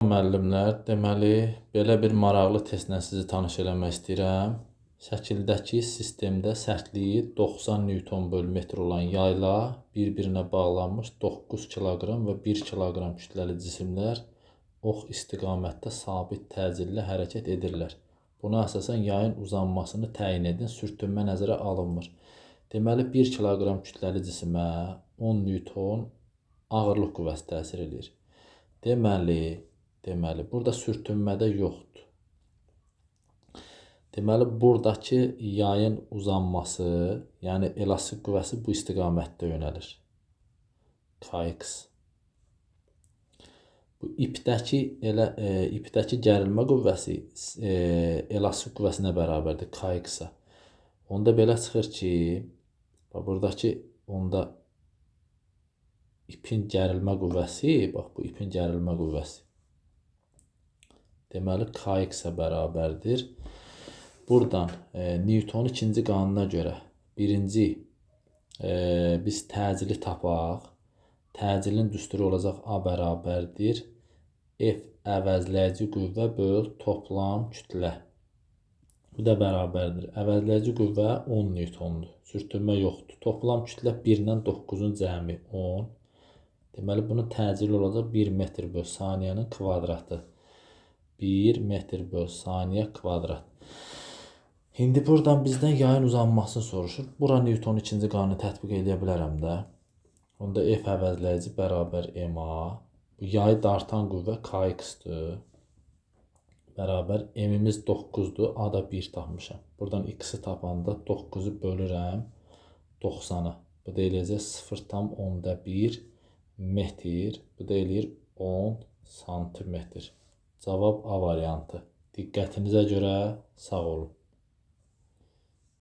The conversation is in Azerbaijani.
Müəllimlər, deməli, belə bir maraqlı testlə sizi tanış eləmək istəyirəm. Şəkildəki sistemdə sərtliyi 90 Nm/metr olan yayla bir-birinə bağlanmış 9 kiloqram və 1 kiloqram kütləli cisimlər ox istiqamətdə sabit təcillə hərəkət edirlər. Buna əsasən yayın uzanmasını təyin edin, sürtünmə nəzərə alınmır. Deməli, 1 kiloqram kütləli cisimə 10 Newton ağırlıq qüvvəsi təsir edir. Deməli, burada sürtünmədə yoxdur. Deməli, buradakı yayın uzanması, yəni elastik qüvvəsi bu istiqamətdə yönəlir. Kx. Bu ipdəki gərilmə qüvvəsi elastik qüvvəsinə bərabərdir, Kx-a. Onda belə çıxır ki, buradakı ipin gərilmə qüvvəsi, bax bu ipin gərilmə qüvvəsi. Deməli, Kx-ə bərabərdir. Buradan Newtonun ikinci qanununa görə birinci biz təcili tapaq. Təcilin düsturu olacaq A bərabərdir. F əvəzləyici qüvvə böl toplam kütlə. Bu da bərabərdir. Əvəzləyici qüvvə 10 Newtondur. Sürtünmə yoxdur. Toplam kütlə 1 ilə 9-un cəmi 10. Deməli, bunun təcili olacaq 1 metr böl saniyənin kvadratı. 1 metr böl saniyə kvadrat. İndi buradan bizdən yayın uzanmasını soruşur. Bura Newtonun ikinci qanunu tətbiq edə bilərəm də. Onda F əvəzləyici bərabər MA. Bu yayı dartan qüvvə Kx-dır. Bərabər M-imiz 9-dur. A da 1 tapmışam. Buradan X-i tapanda 9-u bölürəm 90-a. Bu da eləyəcək 0,1 metr. Bu da eləyir 10 santimetr. Cavab A variantı. Diqqətinizə görə sağ olun.